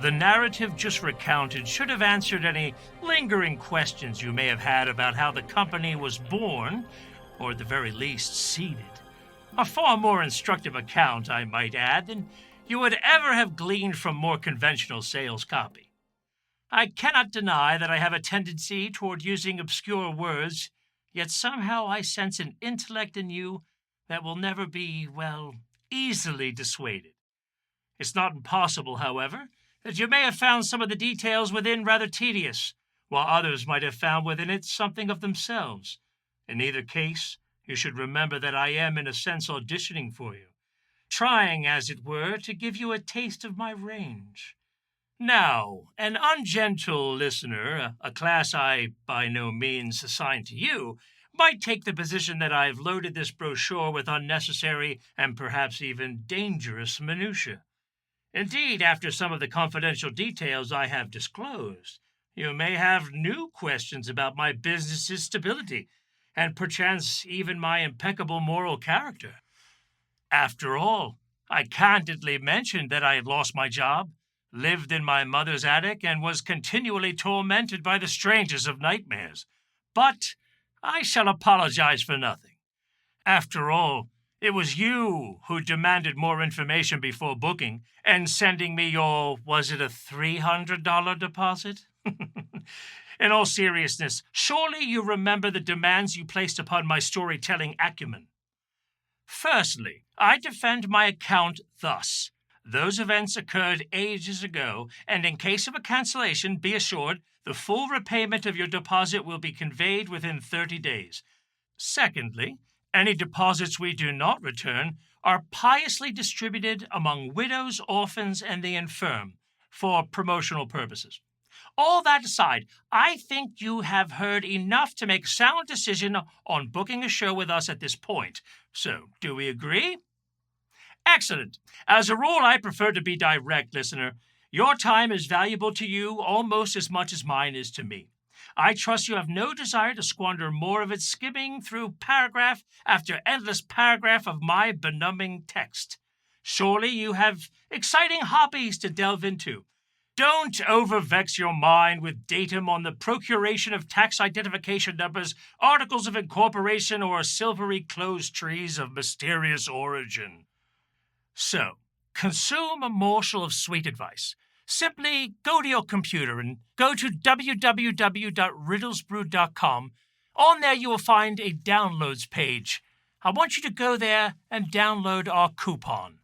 The narrative just recounted should have answered any lingering questions you may have had about how the company was born, or at the very least seeded. A far more instructive account, I might add, than you would ever have gleaned from more conventional sales copy. I cannot deny that I have a tendency toward using obscure words, yet somehow I sense an intellect in you that will never be, easily dissuaded. It's not impossible, however, that you may have found some of the details within rather tedious, while others might have found within it something of themselves. In either case, you should remember that I am, in a sense, auditioning for you, trying, as it were, to give you a taste of my range. Now, an ungentle listener, a class I by no means assign to you, might take the position that I've loaded this brochure with unnecessary and perhaps even dangerous minutiae. Indeed, after some of the confidential details I have disclosed, you may have new questions about my business's stability, and perchance even my impeccable moral character. After all, I candidly mentioned that I had lost my job, lived in my mother's attic, and was continually tormented by the strangest of nightmares. But I shall apologize for nothing. After all, it was you who demanded more information before booking and sending me your, was it a $300 deposit? In all seriousness, surely you remember the demands you placed upon my storytelling acumen. Firstly, I defend my account thus. Those events occurred ages ago, and in case of a cancellation, be assured the full repayment of your deposit will be conveyed within 30 days. Secondly, any deposits we do not return are piously distributed among widows, orphans, and the infirm for promotional purposes. All that aside, I think you have heard enough to make a sound decision on booking a show with us at this point. So, do we agree? Excellent. As a rule, I prefer to be direct, listener. Your time is valuable to you almost as much as mine is to me. I trust you have no desire to squander more of it skimming through paragraph after endless paragraph of my benumbing text. Surely you have exciting hobbies to delve into. Don't overvex your mind with datum on the procuration of tax identification numbers, articles of incorporation, or silvery closed trees of mysterious origin. So, consume a morsel of sweet advice. Simply go to your computer and go to www.riddlesbrood.com. On there you will find a downloads page. I want you to go there and download our coupon.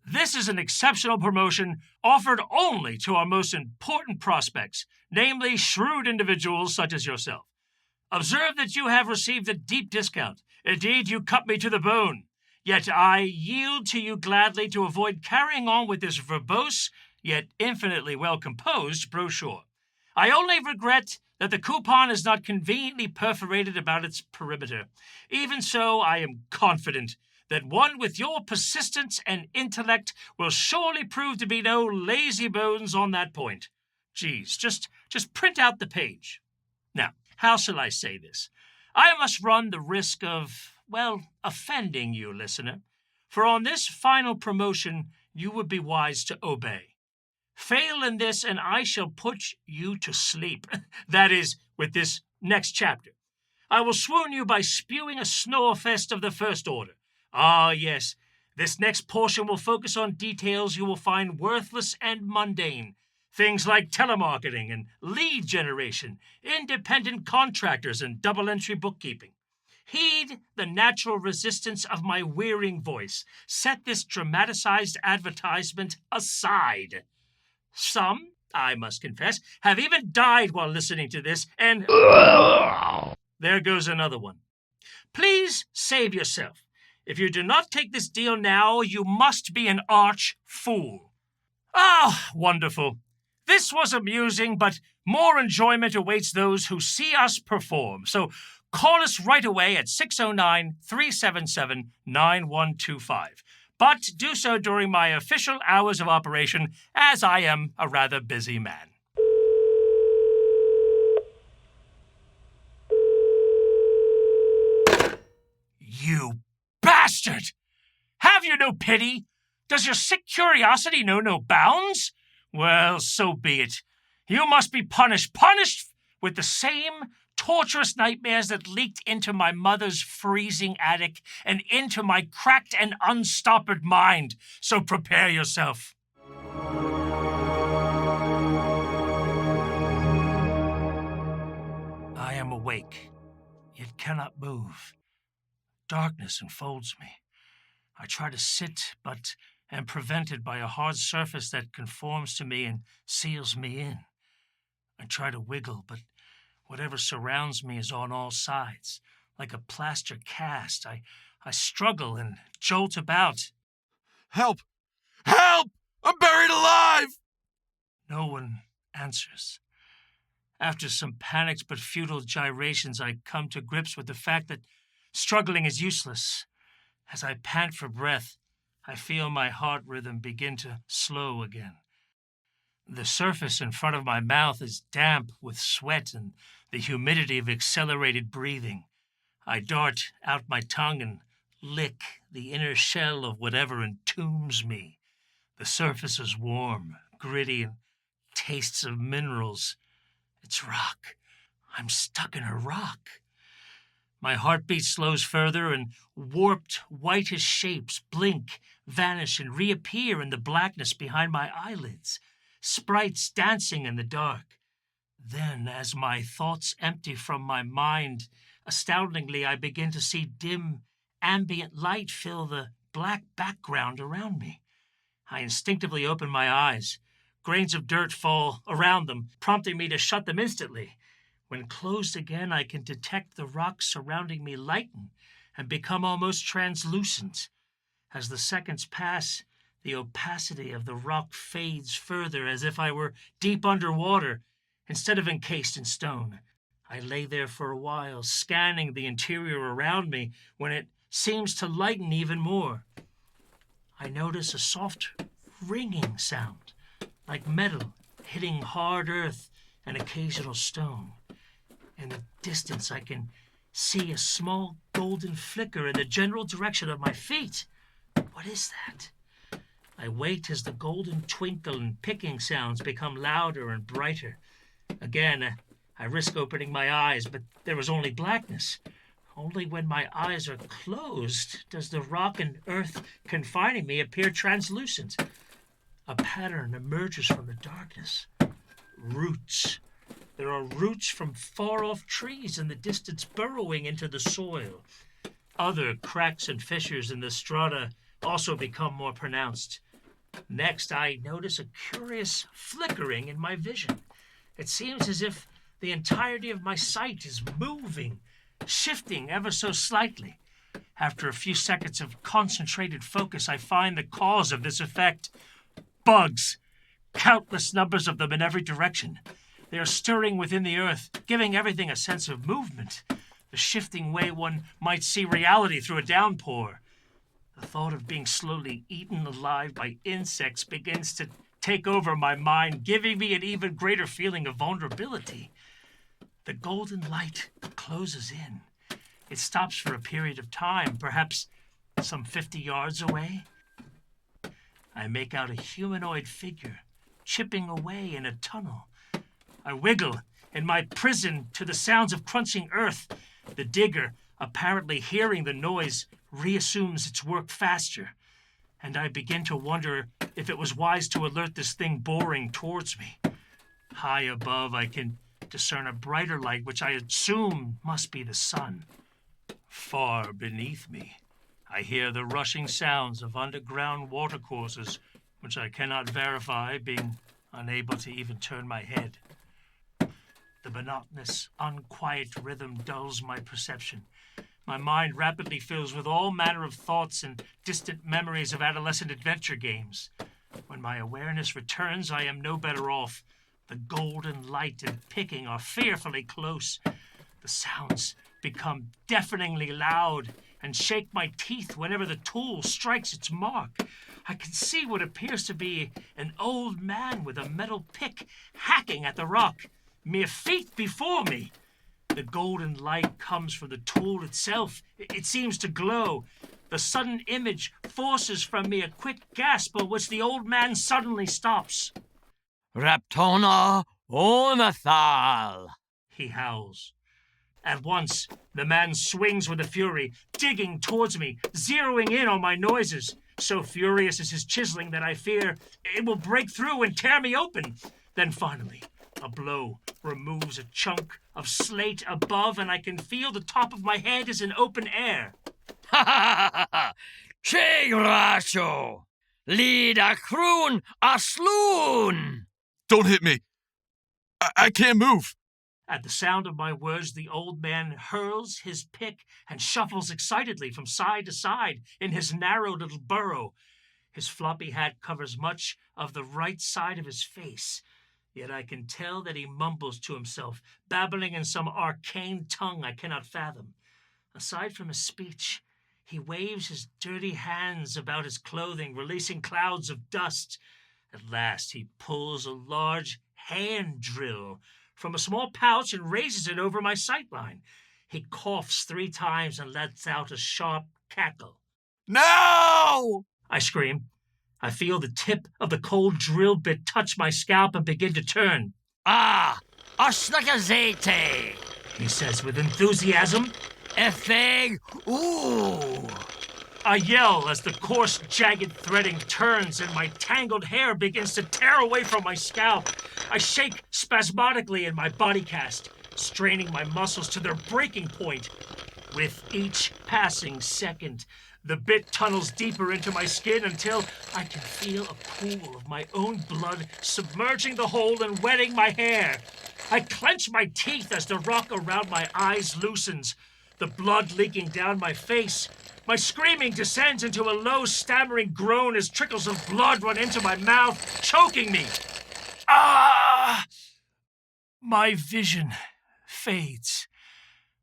This is an exceptional promotion offered only to our most important prospects, namely shrewd individuals such as yourself. Observe that you have received a deep discount. Indeed, you cut me to the bone. Yet I yield to you gladly to avoid carrying on with this verbose, yet infinitely well-composed brochure. I only regret that the coupon is not conveniently perforated about its perimeter. Even so, I am confident that one with your persistence and intellect will surely prove to be no lazy bones on that point. Geez, just print out the page. Now, how shall I say this? I must run the risk of, offending you, listener, for on this final promotion you would be wise to obey. Fail in this, and I shall put you to sleep. That is, with this next chapter. I will swoon you by spewing a snore-fest of the first order. Ah, yes, this next portion will focus on details you will find worthless and mundane. Things like telemarketing and lead generation, independent contractors, and double-entry bookkeeping. Heed the natural resistance of my wearying voice. Set this dramatized advertisement aside. Some, I must confess, have even died while listening to this, and there goes another one. Please save yourself. If you do not take this deal now, you must be an arch fool. Ah, wonderful. This was amusing, but more enjoyment awaits those who see us perform. So call us right away at 609-377-9125. But do so during my official hours of operation, as I am a rather busy man. You bastard! Have you no pity? Does your sick curiosity know no bounds? Well, so be it. You must be punished with the same torturous nightmares that leaked into my mother's freezing attic and into my cracked and unstoppered mind. So prepare yourself. I am awake, yet cannot move. Darkness enfolds me. I try to sit, but am prevented by a hard surface that conforms to me and seals me in. I try to wiggle, but whatever surrounds me is on all sides, like a plaster cast. I struggle and jolt about. Help! Help! I'm buried alive! No one answers. After some panicked but futile gyrations, I come to grips with the fact that struggling is useless. As I pant for breath, I feel my heart rhythm begin to slow again. The surface in front of my mouth is damp with sweat and the humidity of accelerated breathing. I dart out my tongue and lick the inner shell of whatever entombs me. The surface is warm, gritty, and tastes of minerals. It's rock. I'm stuck in a rock. My heartbeat slows further, and warped, whitish shapes blink, vanish, and reappear in the blackness behind my eyelids, sprites dancing in the dark. Then, as my thoughts empty from my mind, astoundingly I begin to see dim, ambient light fill the black background around me. I instinctively open my eyes. Grains of dirt fall around them, prompting me to shut them instantly. When closed again, I can detect the rocks surrounding me lighten and become almost translucent. As the seconds pass, the opacity of the rock fades further, as if I were deep underwater instead of encased in stone. I lay there for a while, scanning the interior around me, when it seems to lighten even more. I notice a soft ringing sound, like metal hitting hard earth and occasional stone. In the distance, I can see a small golden flicker in the general direction of my feet. What is that? I wait as the golden twinkle and picking sounds become louder and brighter. Again, I risk opening my eyes, but there is only blackness. Only when my eyes are closed does the rock and earth confining me appear translucent. A pattern emerges from the darkness. Roots. There are roots from far-off trees in the distance burrowing into the soil. Other cracks and fissures in the strata also become more pronounced. Next, I notice a curious flickering in my vision. It seems as if the entirety of my sight is moving, shifting ever so slightly. After a few seconds of concentrated focus, I find the cause of this effect. Bugs. Countless numbers of them in every direction. They are stirring within the earth, giving everything a sense of movement, the shifting way one might see reality through a downpour. The thought of being slowly eaten alive by insects begins to take over my mind, giving me an even greater feeling of vulnerability. The golden light closes in. It stops for a period of time, perhaps some 50 yards away. I make out a humanoid figure chipping away in a tunnel. I wiggle in my prison to the sounds of crunching earth. The digger, apparently hearing the noise, reassumes its work faster, and I begin to wonder if it was wise to alert this thing boring towards me. High above, I can discern a brighter light, which I assume must be the sun. Far beneath me, I hear the rushing sounds of underground watercourses, which I cannot verify, being unable to even turn my head. The monotonous, unquiet rhythm dulls my perception. My mind rapidly fills with all manner of thoughts and distant memories of adolescent adventure games. When my awareness returns, I am no better off. The golden light and picking are fearfully close. The sounds become deafeningly loud and shake my teeth whenever the tool strikes its mark. I can see what appears to be an old man with a metal pick hacking at the rock, mere feet before me. The golden light comes from the tool itself. It seems to glow. The sudden image forces from me a quick gasp, at which the old man suddenly stops. Raptona Onathal, he howls. At once, the man swings with a fury, digging towards me, zeroing in on my noises. So furious is his chiseling that I fear it will break through and tear me open. Then finally, a blow removes a chunk of slate above, and I can feel the top of my head is in open air. Chegrasho, lead a croon a sloon. Don't hit me. I can't move. At the sound of my words, the old man hurls his pick and shuffles excitedly from side to side in his narrow little burrow. His floppy hat covers much of the right side of his face, yet I can tell that he mumbles to himself, babbling in some arcane tongue I cannot fathom. Aside from his speech, he waves his dirty hands about his clothing, releasing clouds of dust. At last he pulls a large hand drill from a small pouch and raises it over my sightline. He coughs 3 times and lets out a sharp cackle. No! I scream. I feel the tip of the cold drill bit touch my scalp and begin to turn. Ah, Oshnakazete, He says with enthusiasm. Efeg, ooh. I yell as the coarse, jagged threading turns and my tangled hair begins to tear away from my scalp. I shake spasmodically in my body cast, straining my muscles to their breaking point. With each passing second, the bit tunnels deeper into my skin until I can feel a pool of my own blood submerging the hole and wetting my hair. I clench my teeth as the rock around my eyes loosens, the blood leaking down my face. My screaming descends into a low, stammering groan as trickles of blood run into my mouth, choking me. Ah! My vision fades.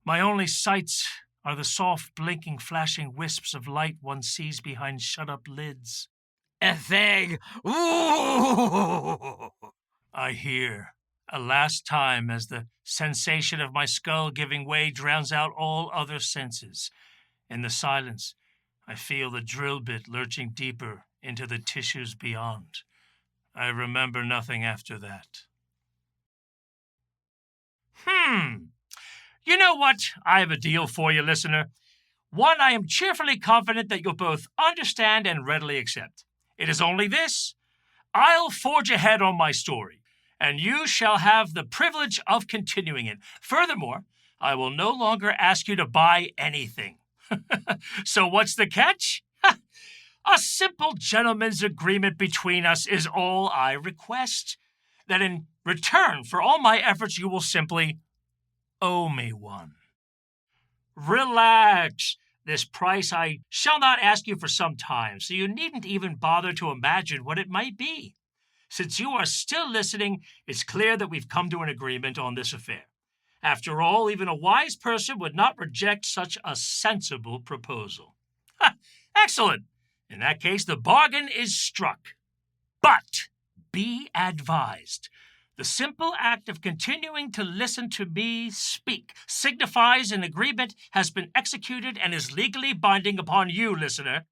My only sights are the soft, blinking, flashing wisps of light one sees behind shut-up lids. Efeg, ooh. I hear a last time as the sensation of my skull giving way drowns out all other senses. In the silence, I feel the drill bit lurching deeper into the tissues beyond. I remember nothing after that. You know what? I have a deal for you, listener. One I am cheerfully confident that you'll both understand and readily accept. It is only this. I'll forge ahead on my story, and you shall have the privilege of continuing it. Furthermore, I will no longer ask you to buy anything. So what's the catch? A simple gentleman's agreement between us is all I request. That in return for all my efforts, you will simply owe me one. Relax. This price I shall not ask you for some time, so you needn't even bother to imagine what it might be. Since you are still listening, it's clear that we've come to an agreement on this affair. After all, even a wise person would not reject such a sensible proposal. Excellent. In that case, the bargain is struck. But be advised. The simple act of continuing to listen to me speak signifies an agreement has been executed and is legally binding upon you, listener.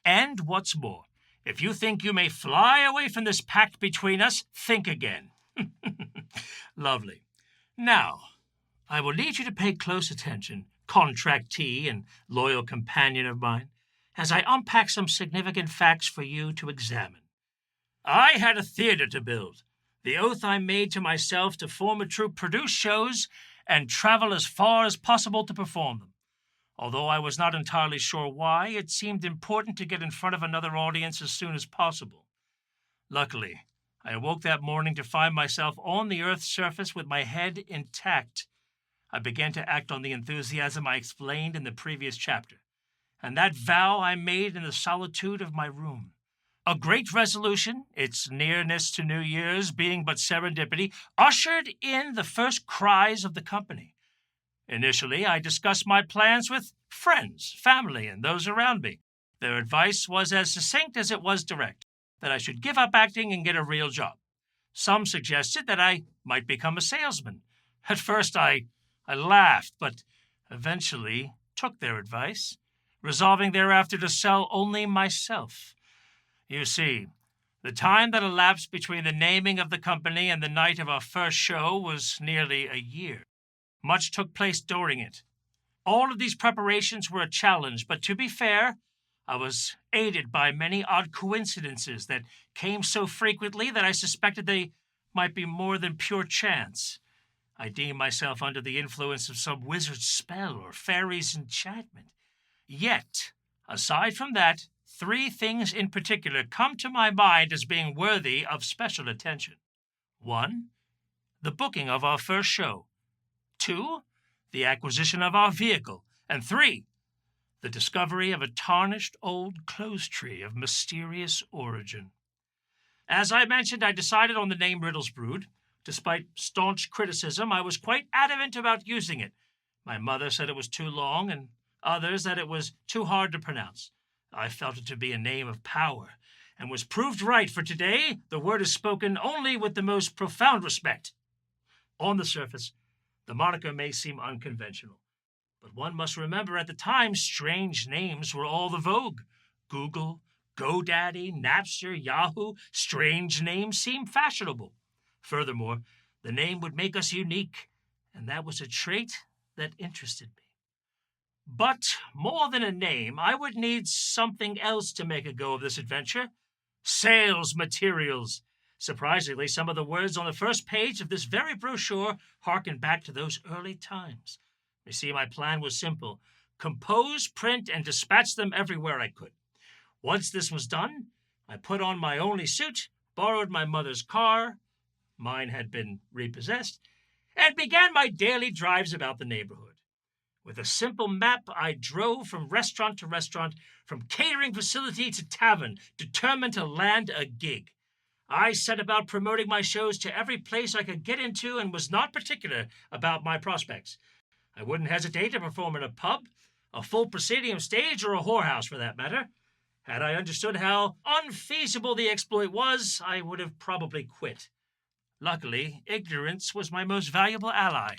And what's more, if you think you may fly away from this pact between us, think again. Lovely. Now, I will need you to pay close attention, contractee and loyal companion of mine, as I unpack some significant facts for you to examine. I had a theater to build. The oath I made to myself to form a troupe, produce shows, and travel as far as possible to perform them. Although I was not entirely sure why, it seemed important to get in front of another audience as soon as possible. Luckily, I awoke that morning to find myself on the earth's surface with my head intact. I began to act on the enthusiasm I explained in the previous chapter, and that vow I made in the solitude of my room. A great resolution, its nearness to New Year's being but serendipity, ushered in the first cries of the company. Initially, I discussed my plans with friends, family, and those around me. Their advice was as succinct as it was direct, that I should give up acting and get a real job. Some suggested that I might become a salesman. At first, I laughed, but eventually took their advice, resolving thereafter to sell only myself. You see, The time that elapsed between the naming of the company and the night of our first show was nearly a year. Much took place during it. All of these preparations were a challenge, but to be fair, I was aided by many odd coincidences that came so frequently that I suspected they might be more than pure chance. I deemed myself under the influence of some wizard's spell or fairy's enchantment. Yet, aside from that, 3 things in particular come to my mind as being worthy of special attention. 1, the booking of our first show. 2, the acquisition of our vehicle. And 3, the discovery of a tarnished old clothes tree of mysterious origin. As I mentioned, I decided on the name Riddlesbrood. Despite staunch criticism, I was quite adamant about using it. My mother said it was too long, and others that it was too hard to pronounce. I felt it to be a name of power, and was proved right, for today the word is spoken only with the most profound respect. On the surface, the moniker may seem unconventional, but one must remember at the time strange names were all the vogue. Google, GoDaddy, Napster, Yahoo, strange names seem fashionable. Furthermore, the name would make us unique, and that was a trait that interested me. But more than a name, I would need something else to make a go of this adventure. Sales materials. Surprisingly, some of the words on the first page of this very brochure harken back to those early times. You see, my plan was simple: compose, print, and dispatch them everywhere I could. Once this was done, I put on my only suit, borrowed my mother's car, mine had been repossessed, and began my daily drives about the neighborhood. With a simple map, I drove from restaurant to restaurant, from catering facility to tavern, determined to land a gig. I set about promoting my shows to every place I could get into and was not particular about my prospects. I wouldn't hesitate to perform in a pub, a full proscenium stage, or a whorehouse for that matter. Had I understood how unfeasible the exploit was, I would have probably quit. Luckily, ignorance was my most valuable ally.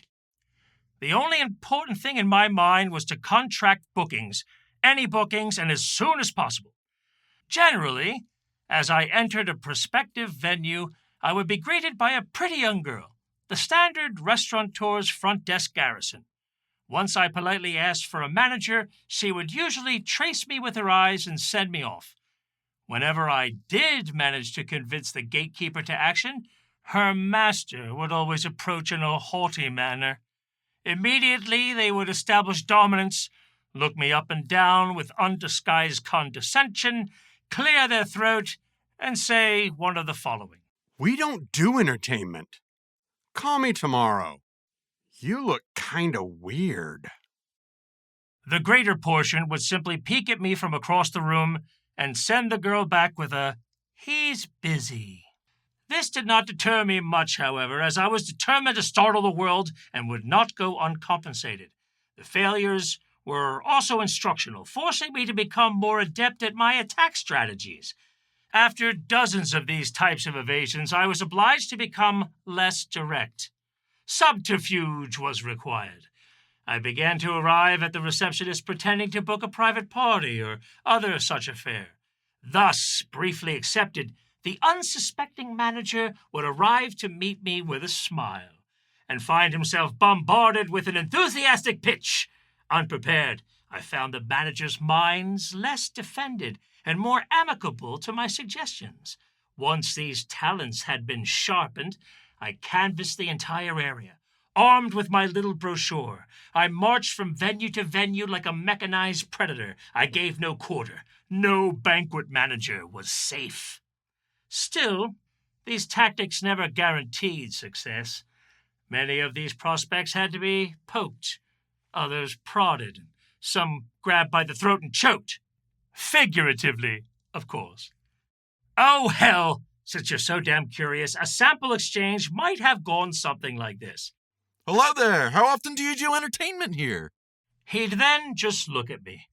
The only important thing in my mind was to contract bookings, any bookings, and as soon as possible. Generally, as I entered a prospective venue, I would be greeted by a pretty young girl, the standard restaurateur's front desk garrison. Once I politely asked for a manager, she would usually trace me with her eyes and send me off. Whenever I did manage to convince the gatekeeper to action, her master would always approach in a haughty manner. Immediately they would establish dominance, look me up and down with undisguised condescension, clear their throat, and say one of the following: "We don't do entertainment. Call me tomorrow. You look kinda weird." The greater portion would simply peek at me from across the room and send the girl back with a "he's busy." This did not deter me much, however, as I was determined to startle the world and would not go uncompensated. The failures were also instructional, forcing me to become more adept at my attack strategies. After dozens of these types of evasions, I was obliged to become less direct. Subterfuge was required. I began to arrive at the receptionist pretending to book a private party or other such affair. Thus, briefly accepted, the unsuspecting manager would arrive to meet me with a smile, and find himself bombarded with an enthusiastic pitch. Unprepared, I found the manager's minds less defended and more amicable to my suggestions. Once these talents had been sharpened, I canvassed the entire area. Armed with my little brochure, I marched from venue to venue like a mechanized predator. I gave no quarter. No banquet manager was safe. Still, these tactics never guaranteed success. Many of these prospects had to be poked, others prodded, some grabbed by the throat and choked. Figuratively, of course. Oh, hell, since you're so damn curious, a sample exchange might have gone something like this. Hello there. How often do you do entertainment here? He'd then just look at me.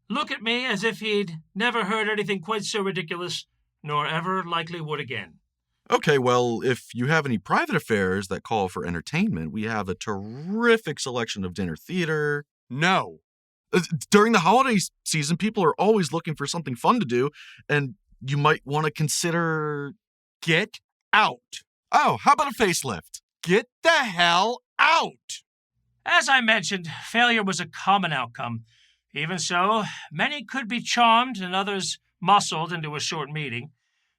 Look at me as if he'd never heard anything quite so ridiculous, nor ever likely would again. Okay, well, if you have any private affairs that call for entertainment, we have a terrific selection of dinner theater. No. During the holiday season, people are always looking for something fun to do, and you might want to consider... Get out. Oh, how about a facelift? Get the hell out. As I mentioned, failure was a common outcome. Even so, many could be charmed and others muscled into a short meeting.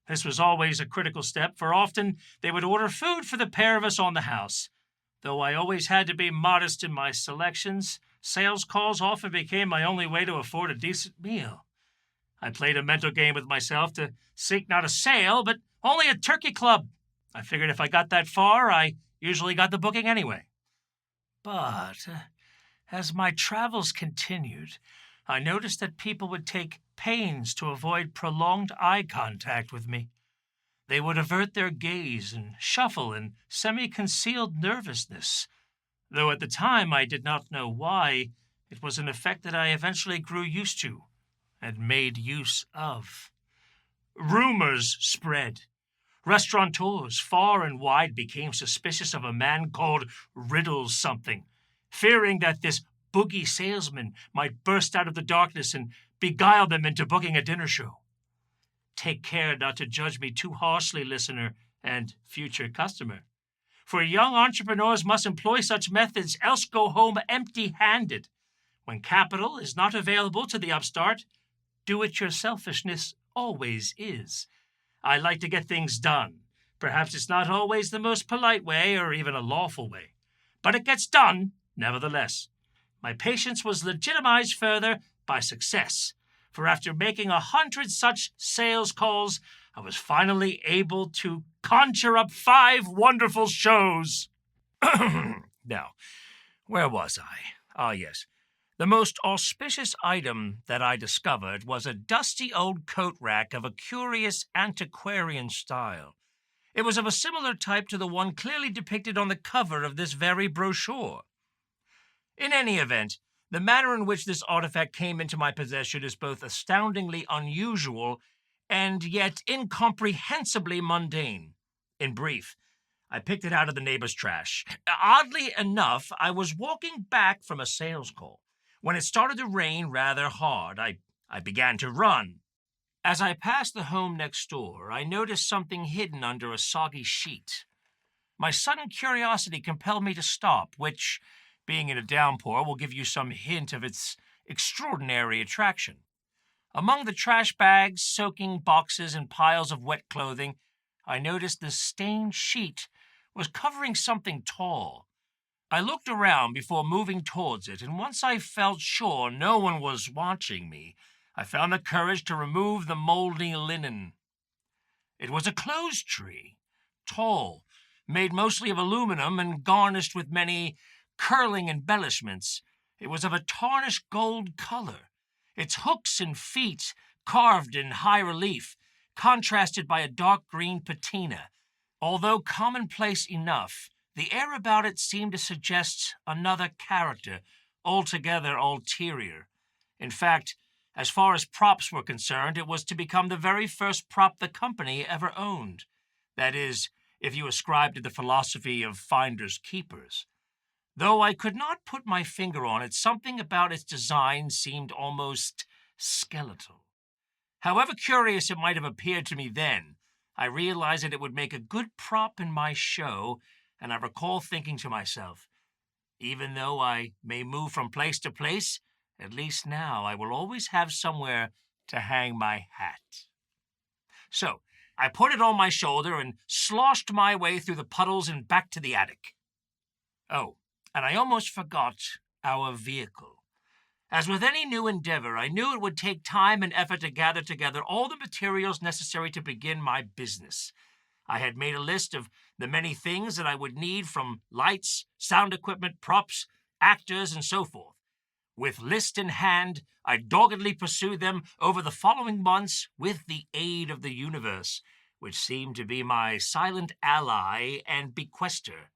This was always a critical step, for often they would order food for the pair of us on the house. Though I always had to be modest in my selections, sales calls often became my only way to afford a decent meal. I played a mental game with myself to seek not a sale, but only a turkey club. I figured if I got that far, I usually got the booking anyway. But as my travels continued, I noticed that people would take pains to avoid prolonged eye contact with me. They would avert their gaze and shuffle in semi-concealed nervousness. Though at the time I did not know why, it was an effect that I eventually grew used to and made use of. Rumors spread. Restaurateurs far and wide became suspicious of a man called Riddlesbrood, fearing that this boogie salesman might burst out of the darkness and beguile them into booking a dinner show. Take care not to judge me too harshly, listener and future customer. For young entrepreneurs must employ such methods, else go home empty-handed. When capital is not available to the upstart, do-it-yourselfishness always is. I like to get things done. Perhaps it's not always the most polite way or even a lawful way, but it gets done nevertheless. My patience was legitimized further by success, for after making 100 such sales calls, I was finally able to conjure up 5 wonderful shows. Now, where was I? Ah, yes. The most auspicious item that I discovered was a dusty old coat rack of a curious antiquarian style. It was of a similar type to the one clearly depicted on the cover of this very brochure. In any event, the manner in which this artifact came into my possession is both astoundingly unusual and yet incomprehensibly mundane. In brief, I picked it out of the neighbor's trash. Oddly enough, I was walking back from a sales call when it started to rain rather hard. I began to run. As I passed the home next door, I noticed something hidden under a soggy sheet. My sudden curiosity compelled me to stop, which, being in a downpour, will give you some hint of its extraordinary attraction. Among the trash bags, soaking boxes, and piles of wet clothing, I noticed the stained sheet was covering something tall. I looked around before moving towards it, and once I felt sure no one was watching me, I found the courage to remove the moldy linen. It was a clothes tree, tall, made mostly of aluminum and garnished with many curling embellishments. It was of a tarnished gold color, its hooks and feet carved in high relief, contrasted by a dark green patina. Although commonplace enough, the air about it seemed to suggest another character, altogether ulterior. In fact, as far as props were concerned, it was to become the very first prop the company ever owned. That is, if you ascribe to the philosophy of finders keepers. Though I could not put my finger on it, something about its design seemed almost skeletal. However curious it might have appeared to me then, I realized that it would make a good prop in my show, and I recall thinking to myself, even though I may move from place to place, at least now I will always have somewhere to hang my hat. So I put it on my shoulder and sloshed my way through the puddles and back to the attic. Oh, and I almost forgot our vehicle. As with any new endeavor, I knew it would take time and effort to gather together all the materials necessary to begin my business. I had made a list of the many things that I would need, from lights, sound equipment, props, actors, and so forth. With list in hand, I doggedly pursued them over the following months with the aid of the universe, which seemed to be my silent ally and bequester.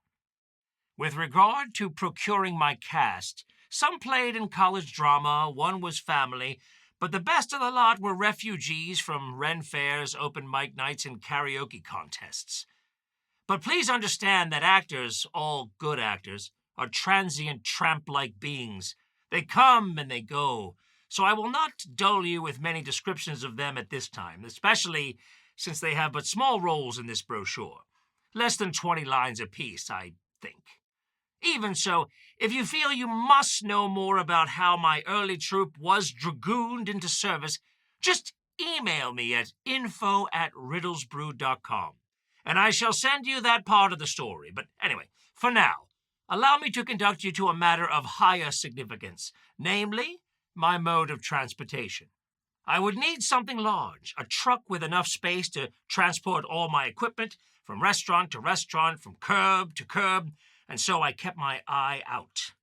With regard to procuring my cast, some played in college drama, one was family, but the best of the lot were refugees from Ren fairs, open mic nights, and karaoke contests. But please understand that actors, all good actors, are transient tramp-like beings. They come and they go. so I will not dull you with many descriptions of them at this time, especially since they have but small roles in this brochure. Less than 20 lines apiece, I think. Even so, if you feel you must know more about how my early troop was dragooned into service, just email me at info@riddlesbrood.com, and I shall send you that part of the story. But anyway, for now, allow me to conduct you to a matter of higher significance, namely, my mode of transportation. I would need something large, a truck with enough space to transport all my equipment from restaurant to restaurant, from curb to curb, and so I kept my eye out.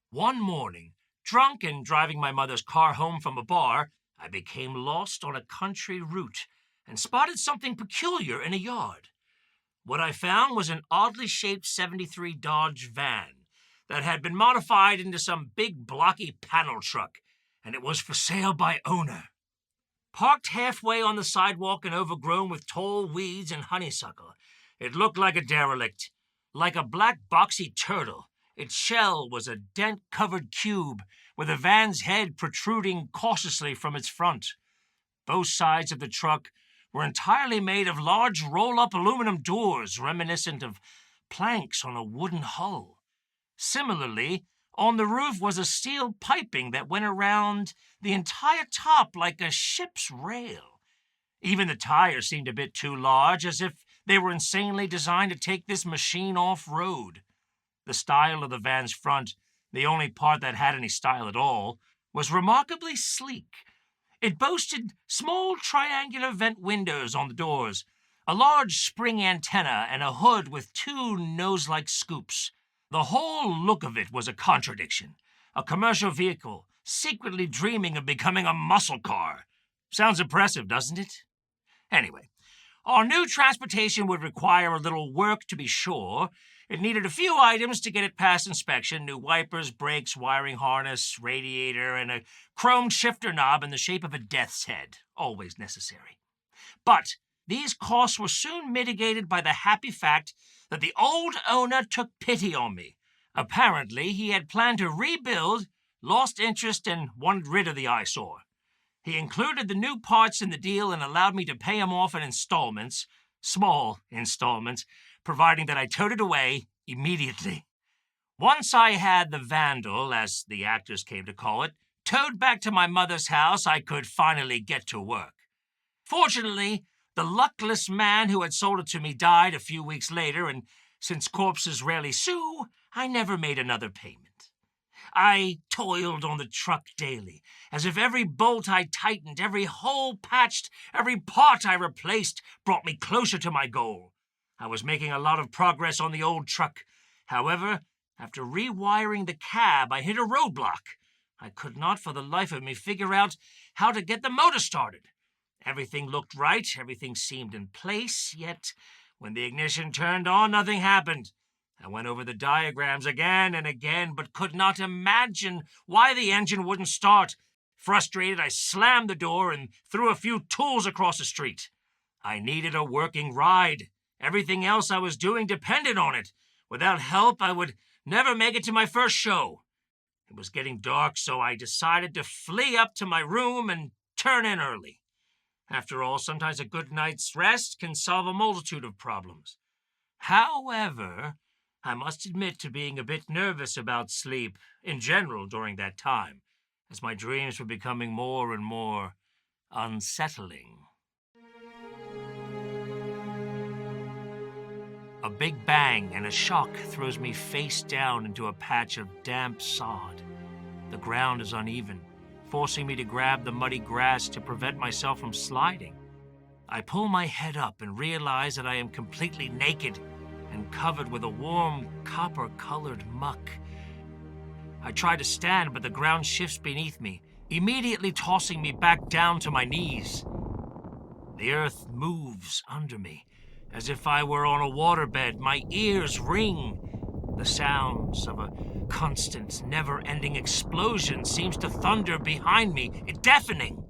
One morning, drunk and driving my mother's car home from a bar, I became lost on a country route and spotted something peculiar in a yard. What I found was an oddly shaped '73 Dodge van that had been modified into some big blocky panel truck, and it was for sale by owner. Parked halfway on the sidewalk and overgrown with tall weeds and honeysuckle, it looked like a derelict, like a black boxy turtle. Its shell was a dent-covered cube with the van's head protruding cautiously from its front. Both sides of the truck were entirely made of large roll-up aluminum doors reminiscent of planks on a wooden hull. Similarly, on the roof was a steel piping that went around the entire top like a ship's rail. Even the tires seemed a bit too large, as if they were insanely designed to take this machine off-road. The style of the van's front, the only part that had any style at all, was remarkably sleek. It boasted small triangular vent windows on the doors, a large spring antenna, and a hood with two nose-like scoops. The whole look of it was a contradiction. A commercial vehicle, secretly dreaming of becoming a muscle car. Sounds impressive, doesn't it? Anyway, our new transportation would require a little work, to be sure. It needed a few items to get it past inspection: new wipers, brakes, wiring harness, radiator, and a chrome shifter knob in the shape of a death's head. Always necessary. But these costs were soon mitigated by the happy fact that the old owner took pity on me. Apparently, he had planned to rebuild, lost interest, and wanted rid of the eyesore. He included the new parts in the deal and allowed me to pay him off in installments, small installments, providing that I towed it away immediately. Once I had the vandal, as the actors came to call it, towed back to my mother's house, I could finally get to work. Fortunately, the luckless man who had sold it to me died a few weeks later, and since corpses rarely sue, I never made another payment. I toiled on the truck daily, as if every bolt I tightened, every hole patched, every part I replaced brought me closer to my goal. I was making a lot of progress on the old truck. However, after rewiring the cab, I hit a roadblock. I could not for the life of me figure out how to get the motor started. Everything looked right, everything seemed in place, yet when the ignition turned on, nothing happened. I went over the diagrams again and again, but could not imagine why the engine wouldn't start. Frustrated, I slammed the door and threw a few tools across the street. I needed a working ride. Everything else I was doing depended on it. Without help, I would never make it to my first show. It was getting dark, so I decided to flee up to my room and turn in early. After all, sometimes a good night's rest can solve a multitude of problems. However, I must admit to being a bit nervous about sleep in general during that time, as my dreams were becoming more and more unsettling. A big bang and a shock throws me face down into a patch of damp sod. The ground is uneven, forcing me to grab the muddy grass to prevent myself from sliding. I pull my head up and realize that I am completely naked and covered with a warm, copper-colored muck. I try to stand, but the ground shifts beneath me, immediately tossing me back down to my knees. The earth moves under me, as if I were on a waterbed. My ears ring. The sounds of a constant, never-ending explosion seems to thunder behind me, deafening.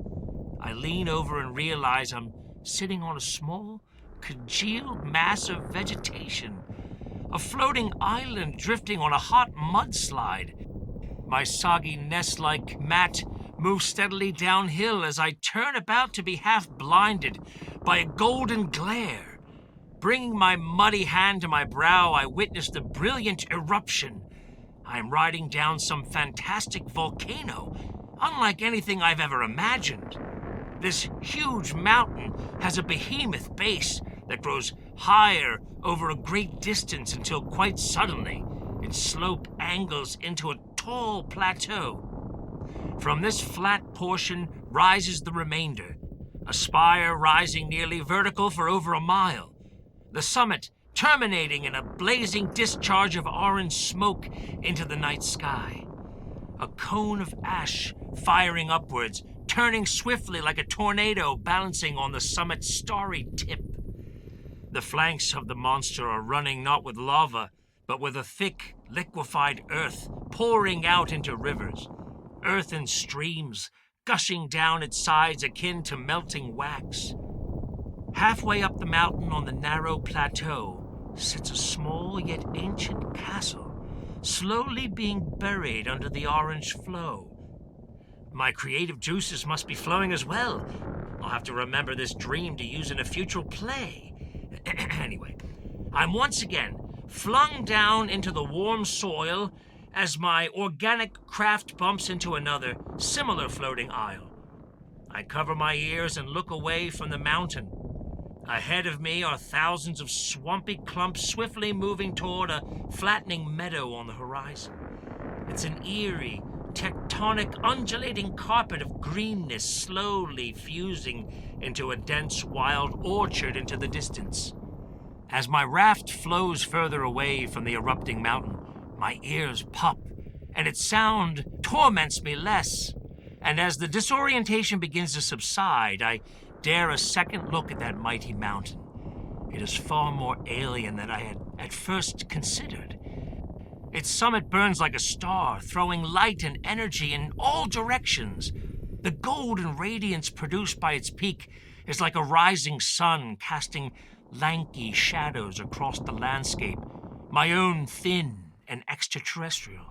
I lean over and realize I'm sitting on a small, congealed mass of vegetation, a floating island drifting on a hot mudslide. My soggy nest-like mat move steadily downhill as I turn about to be half blinded by a golden glare. Bringing my muddy hand to my brow, I witness the brilliant eruption. I am riding down some fantastic volcano, unlike anything I've ever imagined. This huge mountain has a behemoth base that grows higher over a great distance until quite suddenly its slope angles into a tall plateau. From this flat portion rises the remainder, a spire rising nearly vertical for over a mile, the summit terminating in a blazing discharge of orange smoke into the night sky. A cone of ash firing upwards, turning swiftly like a tornado balancing on the summit's starry tip. The flanks of the monster are running not with lava, but with a thick, liquefied earth pouring out into rivers. Earthen streams gushing down its sides akin to melting wax. Halfway up the mountain on the narrow plateau sits a small yet ancient castle, slowly being buried under the orange flow. My creative juices must be flowing as well. I'll have to remember this dream to use in a future play. Anyway, I'm once again flung down into the warm soil as my organic craft bumps into another, similar floating isle. I cover my ears and look away from the mountain. Ahead of me are thousands of swampy clumps swiftly moving toward a flattening meadow on the horizon. It's an eerie, tectonic, undulating carpet of greenness slowly fusing into a dense, wild orchard into the distance. As my raft flows further away from the erupting mountain, my ears pop, and its sound torments me less. And as the disorientation begins to subside, I dare a second look at that mighty mountain. It is far more alien than I had at first considered. Its summit burns like a star, throwing light and energy in all directions. The golden radiance produced by its peak is like a rising sun casting lanky shadows across the landscape, my own thin and extraterrestrial.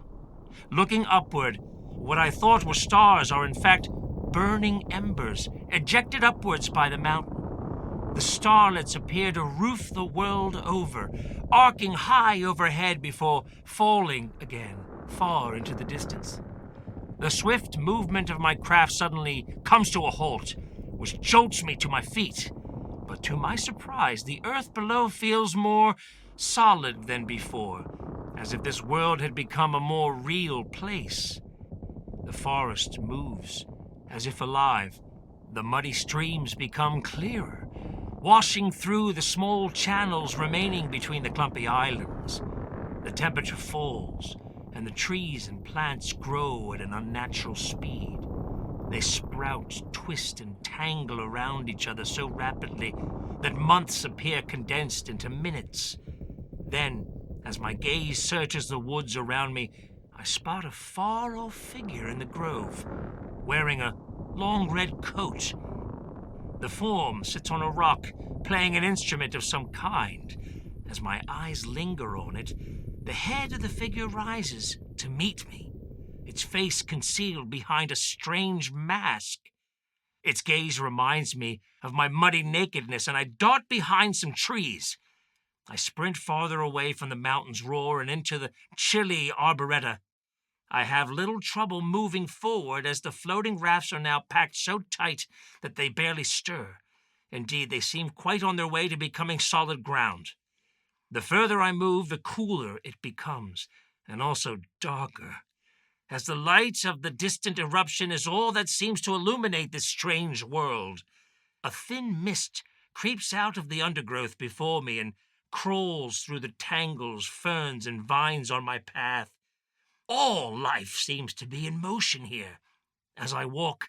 Looking upward, what I thought were stars are in fact burning embers ejected upwards by the mountain. The starlets appear to roof the world over, arcing high overhead before falling again far into the distance. The swift movement of my craft suddenly comes to a halt, which jolts me to my feet. But to my surprise, the earth below feels more solid than before, as if this world had become a more real place. The forest moves, as if alive. The muddy streams become clearer, washing through the small channels remaining between the clumpy islands. The temperature falls, and the trees and plants grow at an unnatural speed. They sprout, twist, and tangle around each other so rapidly that months appear condensed into minutes. Then, as my gaze searches the woods around me, I spot a far-off figure in the grove, wearing a long red coat. The form sits on a rock, playing an instrument of some kind. As my eyes linger on it, the head of the figure rises to meet me, its face concealed behind a strange mask. Its gaze reminds me of my muddy nakedness, and I dart behind some trees. I sprint farther away from the mountain's roar and into the chilly arboreta. I have little trouble moving forward as the floating rafts are now packed so tight that they barely stir. Indeed, they seem quite on their way to becoming solid ground. The further I move, the cooler it becomes, and also darker, as the light of the distant eruption is all that seems to illuminate this strange world. A thin mist creeps out of the undergrowth before me and crawls through the tangles, ferns, and vines on my path. All life seems to be in motion here. As I walk,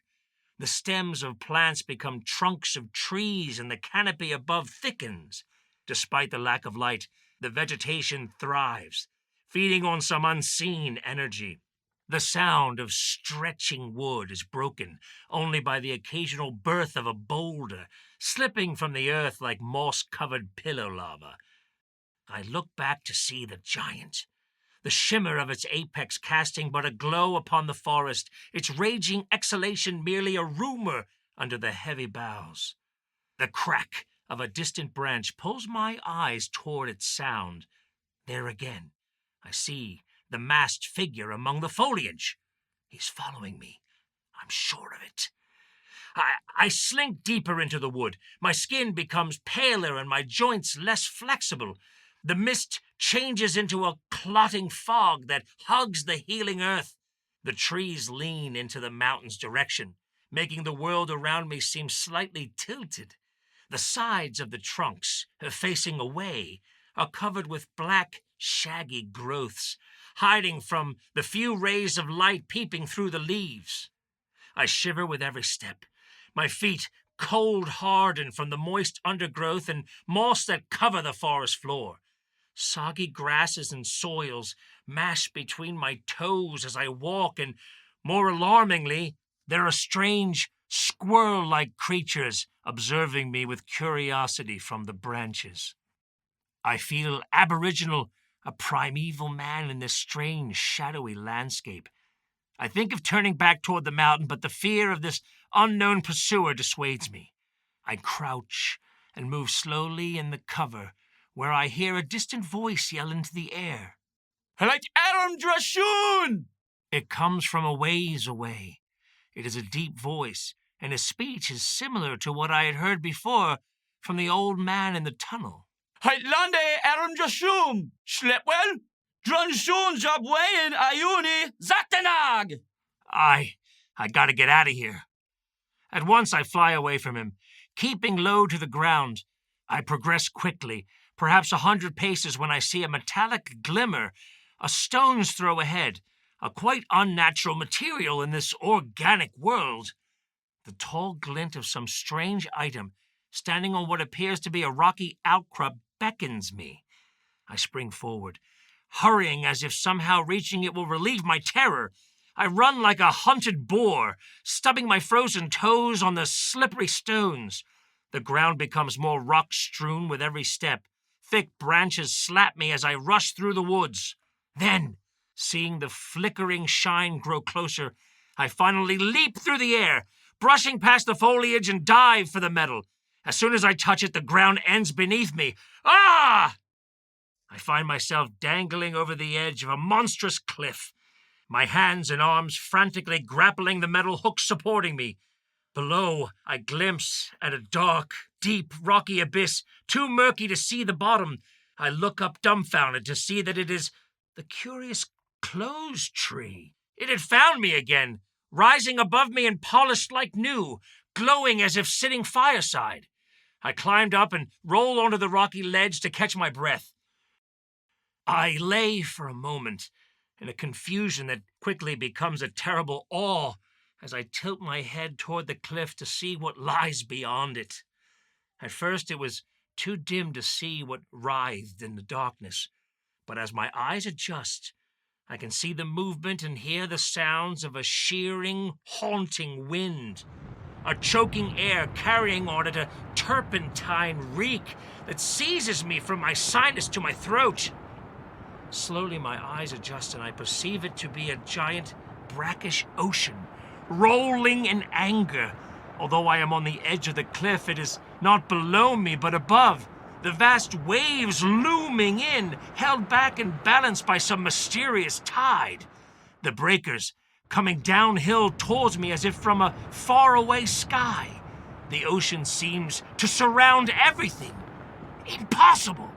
the stems of plants become trunks of trees and the canopy above thickens. Despite the lack of light, the vegetation thrives, feeding on some unseen energy. The sound of stretching wood is broken only by the occasional birth of a boulder, slipping from the earth like moss-covered pillow lava. I look back to see the giant, the shimmer of its apex casting but a glow upon the forest, its raging exhalation merely a rumor under the heavy boughs. The crack of a distant branch pulls my eyes toward its sound. There again, I see the masked figure among the foliage. He's following me. I'm sure of it. I slink deeper into the wood. My skin becomes paler and my joints less flexible. The mist changes into a clotting fog that hugs the healing earth. The trees lean into the mountain's direction, making the world around me seem slightly tilted. The sides of the trunks, facing away, are covered with black, shaggy growths, hiding from the few rays of light peeping through the leaves. I shiver with every step, my feet cold hardened from the moist undergrowth and moss that cover the forest floor. Soggy grasses and soils mash between my toes as I walk, and, more alarmingly, there are strange, squirrel-like creatures observing me with curiosity from the branches. I feel aboriginal, a primeval man in this strange, shadowy landscape. I think of turning back toward the mountain, but the fear of this unknown pursuer dissuades me. I crouch and move slowly in the cover, where I hear a distant voice yell into the air. Like Adam Drashun! It comes from a ways away. It is a deep voice, and his speech is similar to what I had heard before from the old man in the tunnel. Heitlande Adam Drashun! Schlepwell? Drunshun Jabwayen Ayuni Zaktanag! I gotta get out of here. At once I fly away from him, keeping low to the ground. I progress quickly, perhaps 100 paces, when I see a metallic glimmer, a stone's throw ahead, a quite unnatural material in this organic world. The tall glint of some strange item, standing on what appears to be a rocky outcrop, beckons me. I spring forward, hurrying as if somehow reaching it will relieve my terror. I run like a hunted boar, stubbing my frozen toes on the slippery stones. The ground becomes more rock-strewn with every step. Thick branches slap me as I rush through the woods. Then, seeing the flickering shine grow closer, I finally leap through the air, brushing past the foliage and dive for the metal. As soon as I touch it, the ground ends beneath me. Ah! I find myself dangling over the edge of a monstrous cliff, my hands and arms frantically grappling the metal hooks supporting me. Below, I glimpse at a dark, deep, rocky abyss, too murky to see the bottom. I look up dumbfounded to see that it is the curious clothes tree. It had found me again, rising above me and polished like new, glowing as if sitting fireside. I climbed up and rolled onto the rocky ledge to catch my breath. I lay for a moment in a confusion that quickly becomes a terrible awe as I tilt my head toward the cliff to see what lies beyond it. At first it was too dim to see what writhed in the darkness, but as my eyes adjust, I can see the movement and hear the sounds of a shearing, haunting wind, a choking air carrying on it a turpentine reek that seizes me from my sinus to my throat. Slowly my eyes adjust and I perceive it to be a giant, brackish ocean, rolling in anger. Although I am on the edge of the cliff, it is not below me but above, the vast waves looming in, held back and balanced by some mysterious tide. The breakers coming downhill towards me as if from a faraway sky. The ocean seems to surround everything. Impossible!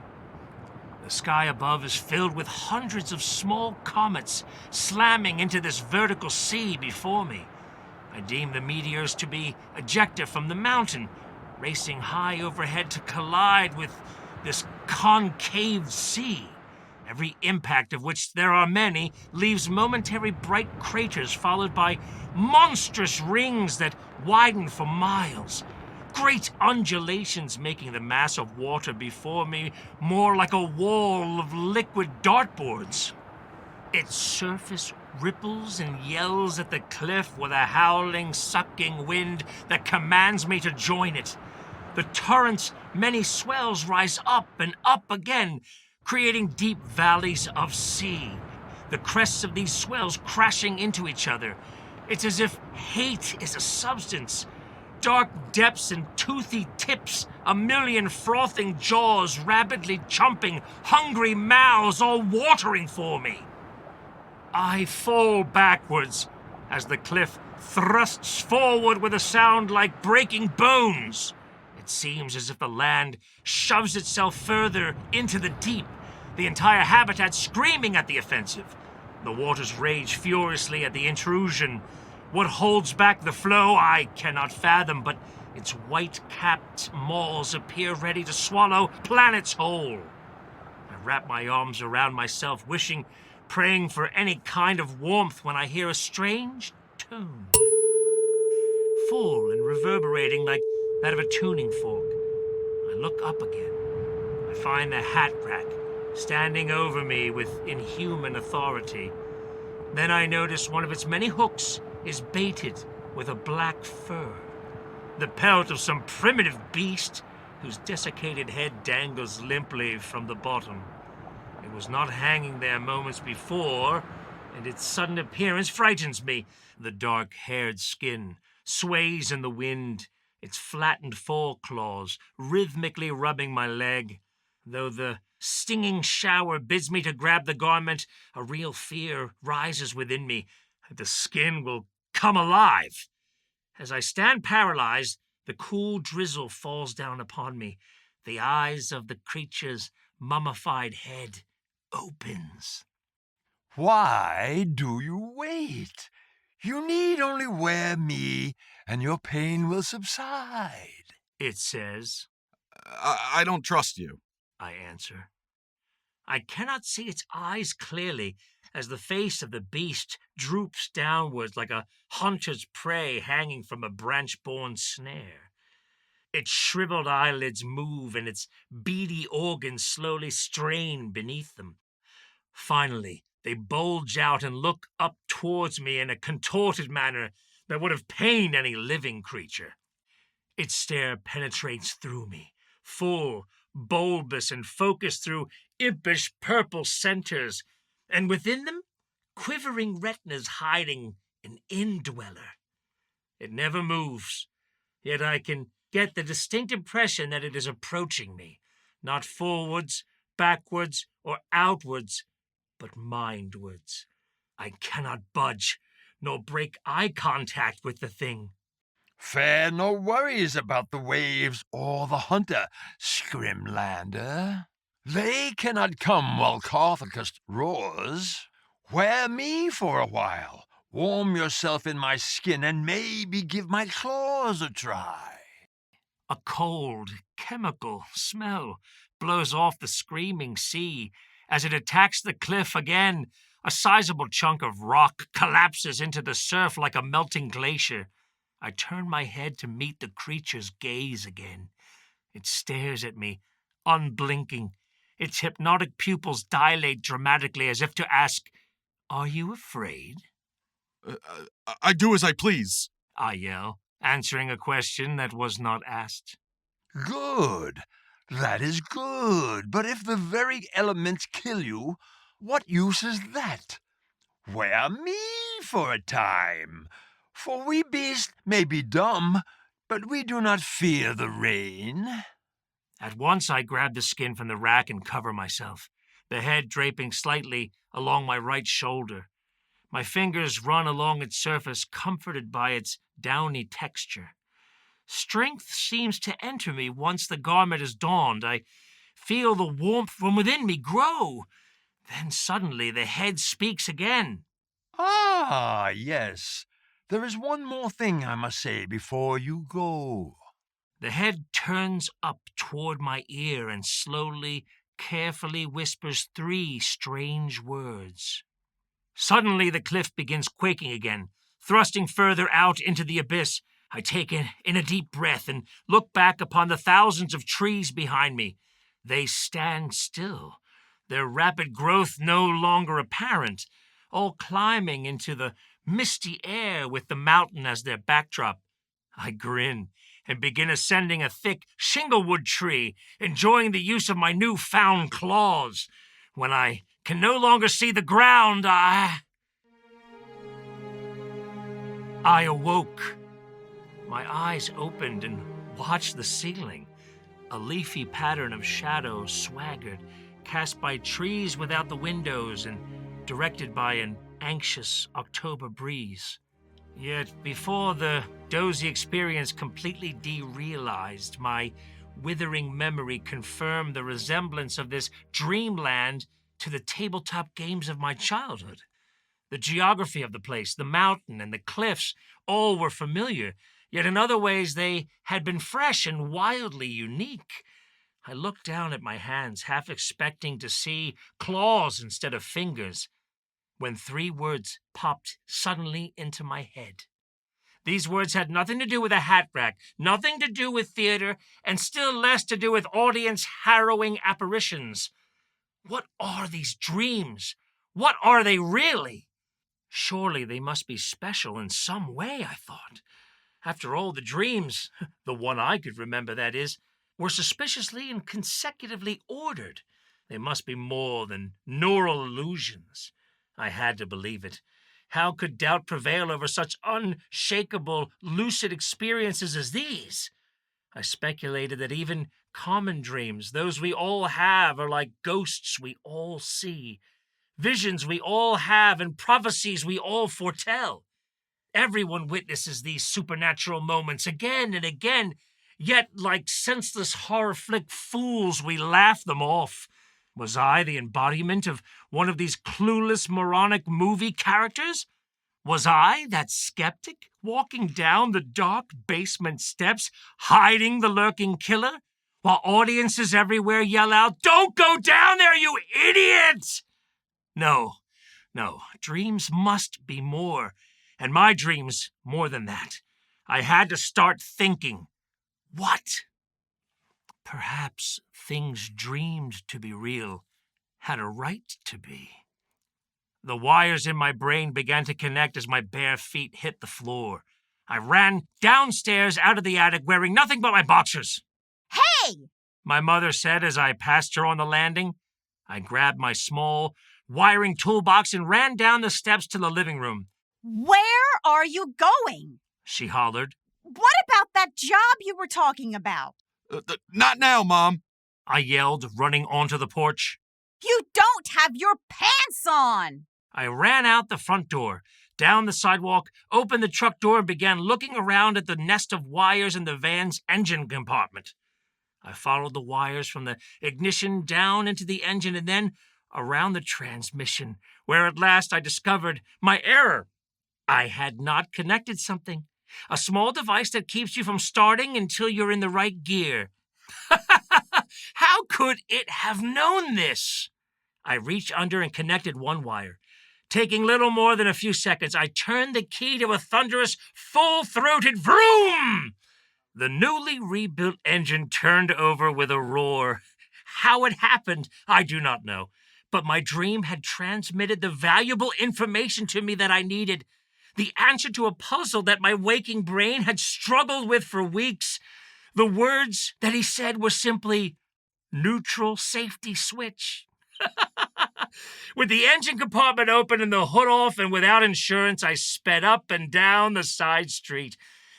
The sky above is filled with hundreds of small comets slamming into this vertical sea before me. I deem the meteors to be ejected from the mountain, racing high overhead to collide with this concave sea, every impact of which there are many leaves momentary bright craters followed by monstrous rings that widen for miles, great undulations making the mass of water before me more like a wall of liquid dartboards. Its surface ripples and yells at the cliff with a howling, sucking wind that commands me to join it. The torrent's many swells rise up and up again, creating deep valleys of sea, the crests of these swells crashing into each other. It's as if hate is a substance. Dark depths and toothy tips, a million frothing jaws rapidly chomping, hungry mouths all watering for me. I fall backwards as the cliff thrusts forward with a sound like breaking bones. It seems as if the land shoves itself further into the deep, the entire habitat screaming at the offensive. The waters rage furiously at the intrusion. What holds back the flow I cannot fathom, but its white-capped maws appear ready to swallow planets whole. I wrap my arms around myself, wishing, praying for any kind of warmth when I hear a strange tune. Full and reverberating like that of a tuning fork. I look up again. I find the hat rack standing over me with inhuman authority. Then I notice one of its many hooks is baited with a black fur, the pelt of some primitive beast whose desiccated head dangles limply from the bottom. It was not hanging there moments before, and its sudden appearance frightens me. The dark-haired skin sways in the wind, its flattened foreclaws rhythmically rubbing my leg. Though the stinging shower bids me to grab the garment, a real fear rises within me that the skin will come alive. As I stand paralyzed, the cool drizzle falls down upon me. The eyes of the creature's mummified head opens. Why do you wait? You need only wear me, and your pain will subside. It says. I don't trust you, I answer. I cannot see its eyes clearly as the face of the beast droops downwards like a hunter's prey hanging from a branch-borne snare. Its shriveled eyelids move and its beady organs slowly strain beneath them. Finally, they bulge out and look up towards me in a contorted manner that would have pained any living creature. Its stare penetrates through me, full, bulbous, and focused through impish purple centers, and within them, quivering retinas hiding an indweller. It never moves, yet I can get the distinct impression that it is approaching me, not forwards, backwards, or outwards, but mindwards. I cannot budge, nor break eye contact with the thing. Fear no worries about the waves or the hunter, Scrimlander. They cannot come while Carthagus roars. Wear me for a while, warm yourself in my skin, and maybe give my claws a try. A cold, chemical smell blows off the screaming sea. As it attacks the cliff again, a sizable chunk of rock collapses into the surf like a melting glacier. I turn my head to meet the creature's gaze again. It stares at me, unblinking. Its hypnotic pupils dilate dramatically as if to ask, "Are you afraid?" I do as I please, I yell, answering a question that was not asked. Good. That is good. But if the very elements kill you, what use is that? Wear me for a time. For we beasts may be dumb, but we do not fear the rain. At once I grab the skin from the rack and cover myself, the head draping slightly along my right shoulder. My fingers run along its surface, comforted by its downy texture. Strength seems to enter me once the garment is donned. I feel the warmth from within me grow. Then suddenly the head speaks again. Ah, yes. There is one more thing I must say before you go. The head turns up toward my ear and slowly, carefully whispers 3 strange words. Suddenly the cliff begins quaking again, thrusting further out into the abyss. I take in a deep breath and look back upon the thousands of trees behind me. They stand still, their rapid growth no longer apparent, all climbing into the misty air with the mountain as their backdrop. I grin and begin ascending a thick shinglewood tree, enjoying the use of my new-found claws. When I can no longer see the ground. I awoke. My eyes opened and watched the ceiling. A leafy pattern of shadows swaggered, cast by trees without the windows and directed by an anxious October breeze. Yet before the dozy experience completely derealized, my withering memory confirmed the resemblance of this dreamland to the tabletop games of my childhood. The geography of the place, the mountain and the cliffs, all were familiar, yet in other ways they had been fresh and wildly unique. I looked down at my hands, half expecting to see claws instead of fingers, when 3 words popped suddenly into my head. These words had nothing to do with a hat rack, nothing to do with theater, and still less to do with audience-harrowing apparitions. What are these dreams? What are they really? Surely they must be special in some way, I thought. After all, the dreams, the one I could remember, that is, were suspiciously and consecutively ordered. They must be more than neural illusions. I had to believe it. How could doubt prevail over such unshakable, lucid experiences as these? I speculated that even common dreams, those we all have, are like ghosts we all see, visions we all have, and prophecies we all foretell. Everyone witnesses these supernatural moments again and again, yet like senseless horror-flick fools we laugh them off. Was I the embodiment of one of these clueless, moronic movie characters? Was I that skeptic walking down the dark basement steps, hiding the lurking killer, while audiences everywhere yell out, "Don't go down there, you idiot!" No, dreams must be more, and my dreams more than that. I had to start thinking. What? Perhaps things dreamed to be real had a right to be. The wires in my brain began to connect as my bare feet hit the floor. I ran downstairs out of the attic wearing nothing but my boxers. Hey! My mother said as I passed her on the landing. I grabbed my small wiring toolbox and ran down the steps to the living room. Where are you going? She hollered. What about that job you were talking about? Not now, Mom. I yelled, running onto the porch. You don't have your pants on! I ran out the front door, down the sidewalk, opened the truck door, and began looking around at the nest of wires in the van's engine compartment. I followed the wires from the ignition down into the engine and then around the transmission, where at last I discovered my error. I had not connected something. A small device that keeps you from starting until you're in the right gear. How could it have known this? I reached under and connected one wire. Taking little more than a few seconds, I turned the key to a thunderous, full-throated vroom! The newly rebuilt engine turned over with a roar. How it happened, I do not know, but my dream had transmitted the valuable information to me that I needed. The answer to a puzzle that my waking brain had struggled with for weeks. The words that he said were simply, "neutral safety switch." With the engine compartment open and the hood off and without insurance, I sped up and down the side street.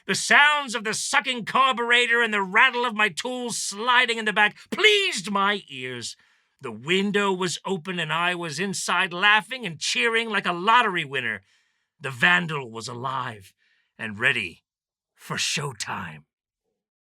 The sounds of the sucking carburetor and the rattle of my tools sliding in the back pleased my ears. The window was open and I was inside laughing and cheering like a lottery winner. The vandal was alive and ready for showtime.